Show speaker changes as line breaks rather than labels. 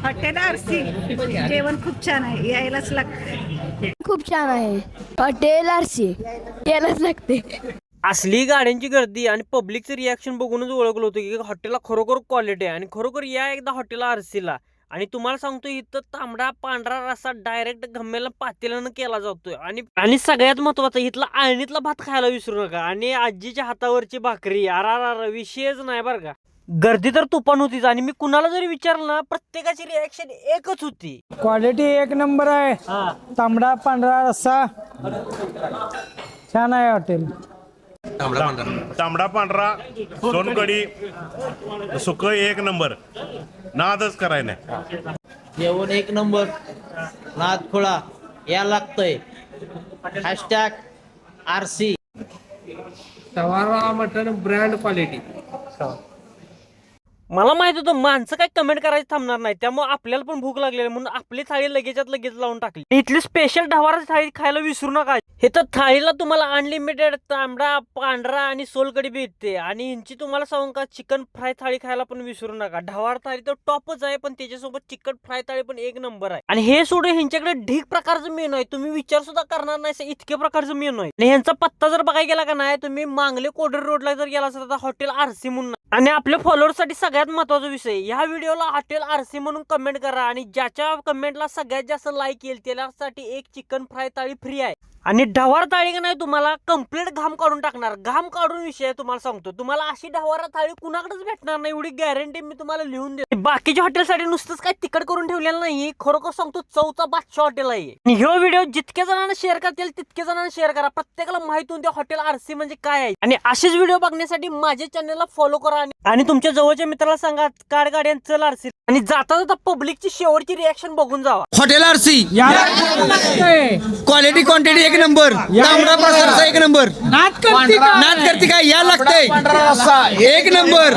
Hotel RC जेवण खूप छान आहे, यायलाच लागतं.
खूप छान आहे हॉटेल आरसी, यायलाच लागते.
असली गाड्यांची गर्दी आणि पब्लिकचं रिॲक्शन बघूनच ओळखलं होतं की हॉटेलला खरोखर क्वालिटी आहे. आणि खरोखर या एकदा हॉटेल आरसीला. आणि तुम्हाला सांगतो इथं तांबडा पांढरा रस्सा डायरेक्ट घमेला पातेल्यानं केला जातोय. आणि सगळ्यात महत्वाचं इथला आळणीतला भात खायला विसरू नका. आणि आजीच्या हातावरची भाकरी आरा विषयच नाही बरं का. गर्दी तर तुफान होतीच. आणि मी कुणाला जरी विचारलं ना, प्रत्येकाची रिॲक्शन एकच होती,
क्वालिटी एक नंबर आहे. तांबडा पांढरा रस्सा छान आहे हॉटेल.
तांबडा पांढरा सोनकढी सुक एक नंबर, नादच कराय नाही.
जेवण एक नंबर, नाद खोळा या लागतंय. Hashtag RC.
तवारा मटन ब्रँड क्वालिटी.
मला माहित होतं माणसं काय कमेंट करायचं थांबणार नाही, त्यामुळे आपल्याला पण भूक लागलेली म्हणून आपली थाळी लगेच लावून टाकली. इथली स्पेशल ढवाराची थाळी खायला विसरू नका. हे तर थाळीला तुम्हाला अनलिमिटेड तांबडा पांढरा आणि सोलकढी भेटते. आणि ह्यांची तुम्हाला सांगू का, चिकन फ्राय थाळी खायला पण विसरू नका. ढवार थाळी तर टॉपच आहे, पण त्याच्यासोबत चिकन फ्राय थाळी पण एक नंबर आहे. आणि हे सोडून ह्यांच्याकडे ढीक प्रकारचं मेनू आहे, तुम्ही विचार सुद्धा करणार नाही इतके प्रकारचं मेनू आहे. आणि ह्यांचा पत्ता जर बघायला गेला का नाही, तुम्ही मांगले कोडर रोडला जर गेला असेल तर हॉटेल आरसी म्हणून. आणि आपल्या फॉलोअर्ससाठी सगळ्यात महत्वाचा विषय, या व्हिडिओला हॉटेल आरसी म्हणून कमेंट करा. आणि ज्याच्या कमेंटला सगळ्यात जास्त लाईक येईल त्यासाठी एक चिकन फ्राय थाळी फ्री आहे. आणि ढवार थाळी का नाही तुम्हाला कम्प्लीट घाम काढून टाकणार. घाम काढून विषय तुम्हाला सांगतो, तुम्हाला अशी ढवारा थाळी कुणाकडेच भेटणार नाही, एवढी गॅरंटी मी तुम्हाला लिहून देतो. बाकीच्या हॉटेलसाठी नुसतंच काय तिकट करून ठेवलेलं नाही, खरोखर सांगतो चौथा बादशाह हॉटेल आहे. आणि ह्यो व्हिडिओ जितक्या जणांना शेअर करतील तितक्या जणांना शेअर करा, प्रत्येकाला माहिती होऊन हॉटेल आरसी म्हणजे काय आहे. आणि असेच व्हिडिओ बघण्यासाठी माझ्या चॅनलला फॉलो करा. आणि तुमच्या जवळच्या मित्राला सांगा काढ गाड्यान चल आरसी. आणि जाता जाता पब्लिकची शेवटची रिॲक्शन बघून जावा.
हॉटेल आरसी क्वालिटी क्वांटिटी एक नंबर, तांबडा पांढरा एक नंबर, नाद करती काय या लागतंय एक नंबर.